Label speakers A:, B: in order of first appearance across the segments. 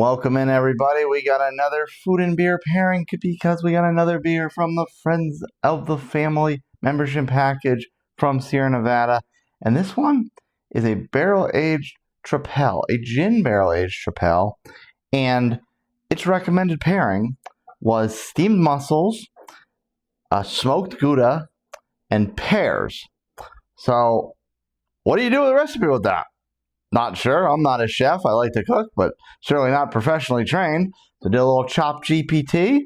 A: Welcome in, everybody. We got another food and beer pairing because we got another beer from the Friends of the Family membership package from Sierra Nevada. And this one is a barrel-aged Tripel, a gin barrel-aged Tripel. And its recommended pairing was steamed mussels, smoked gouda, and pears. So, what do you do with the recipe with that? Not sure. I'm not a chef. I like to cook, but certainly not professionally trained. So did a little Chop GPT,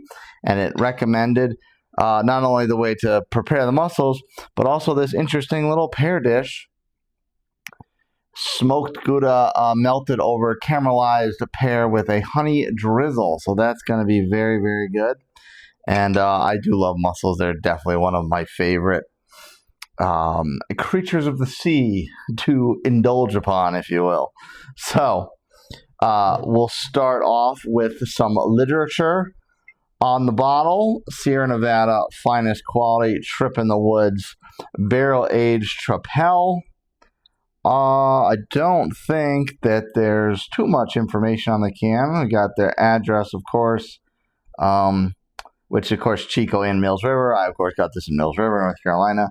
A: and it recommended not only the way to prepare the mussels, but also this interesting little pear dish. Smoked gouda melted over caramelized pear with a honey drizzle. So that's going to be very, very good. And I do love mussels. They're definitely one of my favorite creatures of the sea to indulge upon, if you will. So we'll start off with some literature on the bottle. Sierra Nevada, finest quality, Trip in the Woods, barrel-aged Tripel. I don't think that there's too much information on the can. We got their address, of course, which, of course, Chico and Mills River. I, of course, got this in Mills River, North Carolina.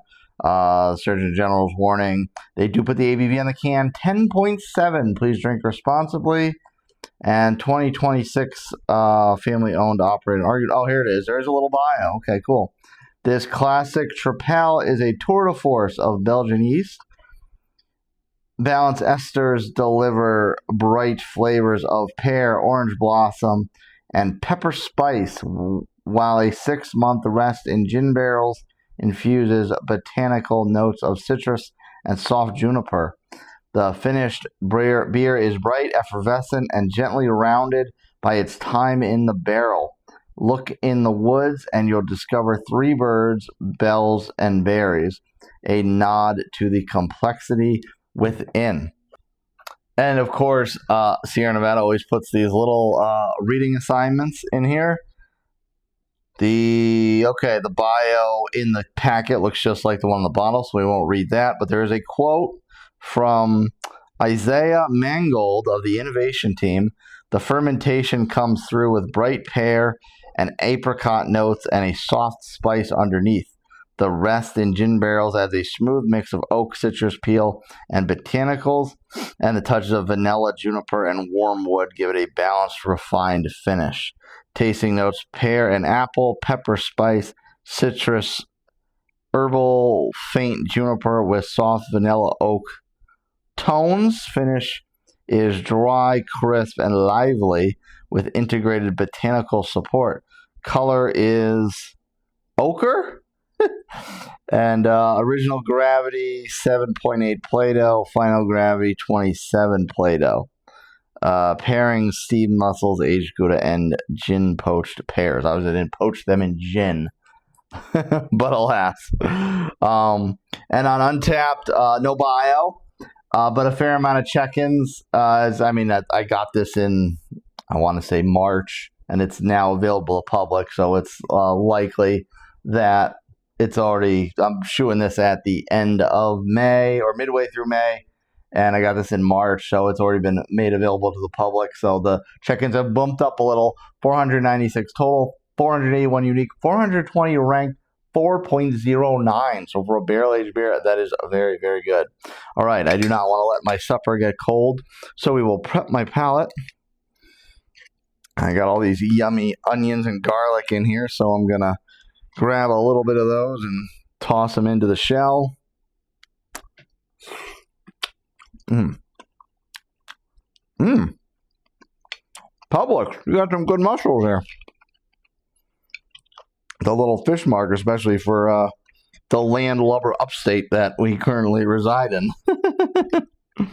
A: Surgeon General's warning. They do put the ABV on the can, 10.7. Please drink responsibly. And 2026 family-owned, operated, argued. Oh, here it is. There's a little bio. Okay, cool. This classic Tripel is a tour de force of Belgian yeast. Balanced esters deliver bright flavors of pear, orange blossom, and pepper spice, while a 6-month rest in gin barrels infuses botanical notes of citrus and soft juniper. The finished beer is bright, effervescent, and gently rounded by its time in the barrel. Look in the woods and you'll discover 3 birds, bells, and berries, a nod to the complexity within. And of course, Sierra Nevada always puts these little reading assignments in here. The bio in the packet looks just like the one on the bottle, so we won't read that. But there is a quote from Isaiah Mangold of the innovation team. The fermentation comes through with bright pear and apricot notes and a soft spice underneath. The rest in gin barrels adds a smooth mix of oak, citrus peel, and botanicals, and the touches of vanilla, juniper, and wormwood give it a balanced, refined finish. Tasting notes: pear and apple, pepper spice, citrus, herbal, faint juniper with soft vanilla oak tones. Finish is dry, crisp, and lively with integrated botanical support. Color is ochre. And original gravity 7.8 Play-Doh, final gravity 27 Play-Doh. Pairing steamed mussels, aged gouda, and gin poached pears. I didn't poach them in gin, but alas. And on Untapped, no bio, but a fair amount of check-ins. I got this in, I want to say March, and it's now available to public, so it's likely that it's already, I'm shooting this at the end of May or midway through May. And I got this in March, so it's already been made available to the public. So the check-ins have bumped up a little. 496 total, 481 unique, 420 ranked, 4.09. So for a barrel-aged beer, that is very, very good. All right, I do not want to let my supper get cold, so we will prep my palate. I got all these yummy onions and garlic in here, so I'm going to grab a little bit of those and toss them into the shell. Publix, you got some good mussels there. The little fish mark, especially for the landlubber upstate that we currently reside in. I'm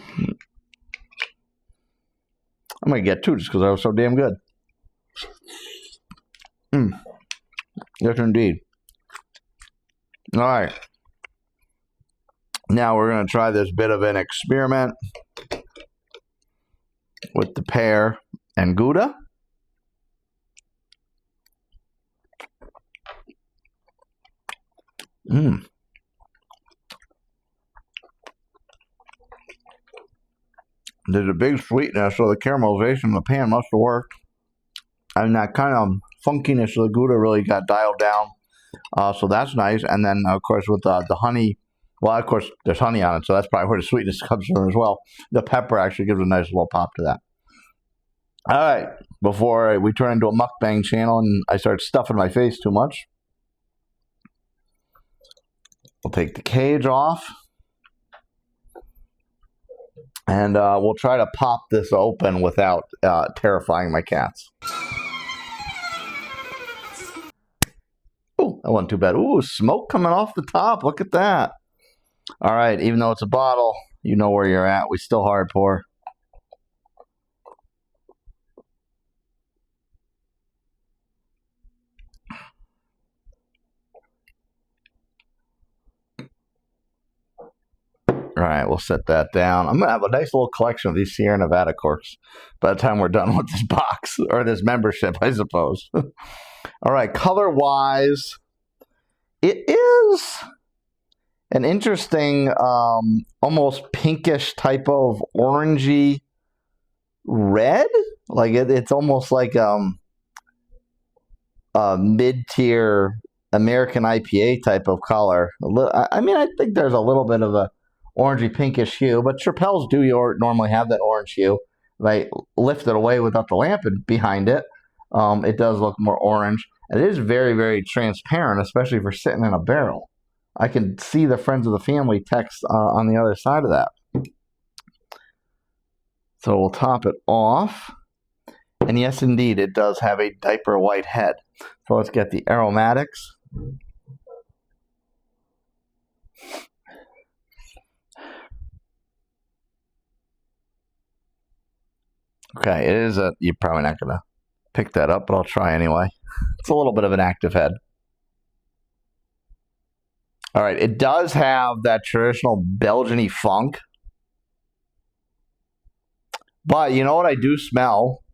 A: going to get 2 just because I was so damn good. Yes, indeed. All right. Now we're going to try this bit of an experiment with the pear and gouda. There's a big sweetness, so the caramelization in the pan must have worked. And that kind of funkiness of the Gouda really got dialed down. So that's nice. And then, of course, with the honey, well, of course, there's honey on it, so that's probably where the sweetness comes from as well. The pepper actually gives a nice little pop to that. All right, before we turn into a mukbang channel and I start stuffing my face too much, we'll take the cage off. And we'll try to pop this open without terrifying my cats. Ooh, that wasn't too bad. Ooh, smoke coming off the top. Look at that. All right, even though it's a bottle, you know where you're at. We still hard pour. All right, we'll set that down. I'm going to have a nice little collection of these Sierra Nevada corks by the time we're done with this box, or this membership, I suppose. All right, color-wise, it is an interesting, almost pinkish type of orangey red. Like it's almost like a mid-tier American IPA type of color. I mean, I think there's a little bit of a orangey pinkish hue, but Tripels do normally have that orange hue. If I lift it away without the lamp behind it, it does look more orange. And it is very, very transparent, especially for sitting in a barrel. I can see the friends of the family text on the other side of that. So we'll top it off. And yes, indeed, it does have a diaper white head. So let's get the aromatics. Okay, it is you're probably not going to pick that up, but I'll try anyway. It's a little bit of an active head. All right, it does have that traditional Belgian-y funk. But you know what I do smell?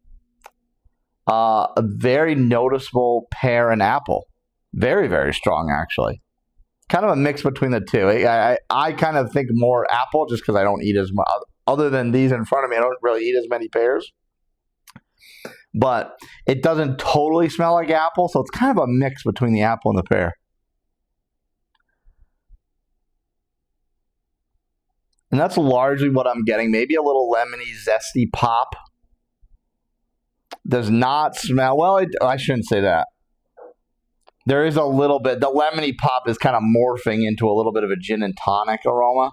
A: A very noticeable pear and apple. Very, very strong, actually. Kind of a mix between the two. I kind of think more apple just because I don't eat as much. Other than these in front of me, I don't really eat as many pears. But it doesn't totally smell like apple, so it's kind of a mix between the apple and the pear. And that's largely what I'm getting. Maybe a little lemony, zesty pop. Does not smell, well, I shouldn't say that. There is a little bit, the lemony pop is kind of morphing into a little bit of a gin and tonic aroma.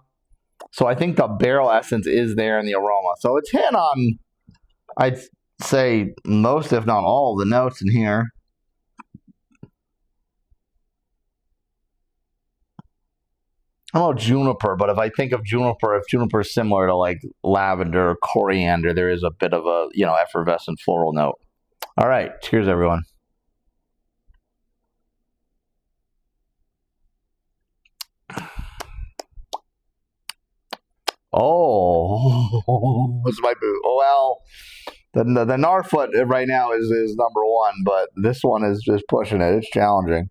A: So I think the barrel essence is there in the aroma. So it's hit on, I'd say, most, if not all, of the notes in here. I don't know juniper, but if I think of juniper, if juniper is similar to like lavender or coriander, there is a bit of a, effervescent floral note. All right. Cheers, everyone. Oh, it's my boot. Oh, well, the Narfoot right now is number one, but this one is just pushing it. It's challenging.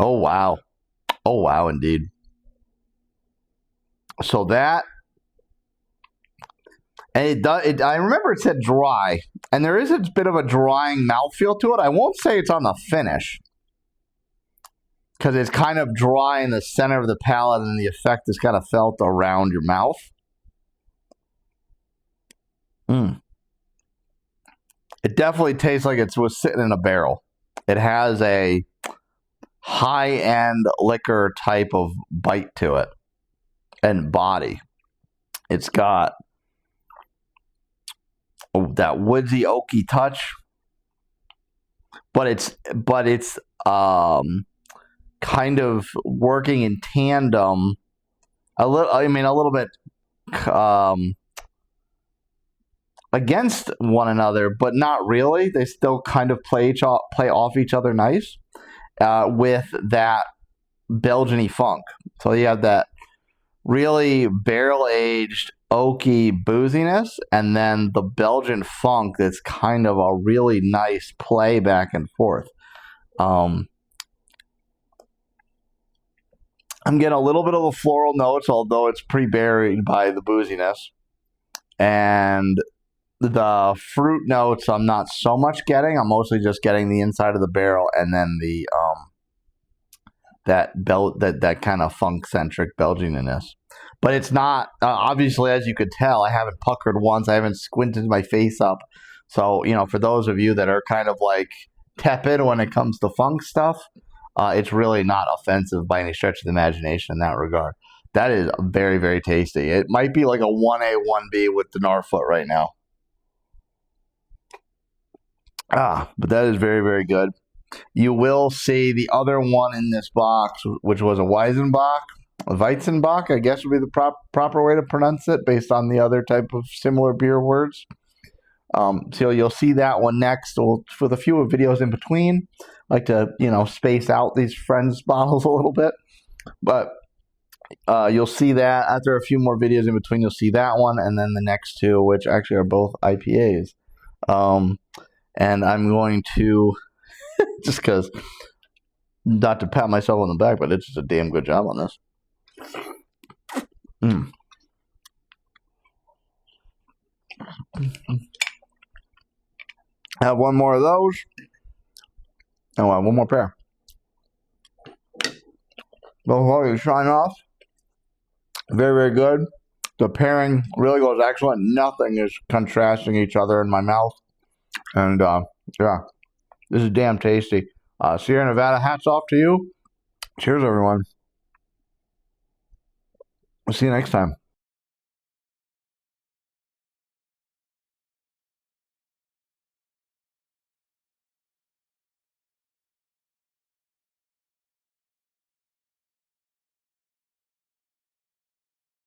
A: Oh, wow. Oh, wow, indeed. So that, and I remember it said dry, and there is a bit of a drying mouthfeel to it. I won't say it's on the finish, because it's kind of dry in the center of the palate, and the effect is kind of felt around your mouth. It definitely tastes like it was sitting in a barrel. It has a high-end liquor type of bite to it and body. It's got that woodsy, oaky touch, but it's kind of working in tandem a little bit against one another, but not really. They still kind of play off each other nice with that Belgian-y funk. So you have that really barrel-aged, oaky booziness, and then the Belgian funk that's kind of a really nice play back and forth. I'm getting a little bit of the floral notes, although it's pretty buried by the booziness. And the fruit notes I'm not so much getting. I'm mostly just getting the inside of the barrel and then the that kind of funk-centric Belgianness. But it's not, obviously, as you could tell, I haven't puckered once. I haven't squinted my face up. So, for those of you that are kind of like tepid when it comes to funk stuff, it's really not offensive by any stretch of the imagination in that regard. That is very, very tasty. It might be like a 1A, 1B with the Norfoot right now. But that is very, very good. You will see the other one in this box, which was a Weizenbock, I guess would be the proper way to pronounce it based on the other type of similar beer words. So you'll see that one next. For the few videos in between, I like to, space out these friends bottles a little bit. But you'll see that after a few more videos in between, you'll see that one, and then the next two, which actually are both IPAs. And I'm going to, just because, not to pat myself on the back, but it's just a damn good job on this. Have one more of those. Oh, one more pair. Before you sign off, very, very good. The pairing really goes excellent. Nothing is contrasting each other in my mouth. And, yeah, this is damn tasty. Sierra Nevada, hats off to you. Cheers, everyone. We'll see you next time.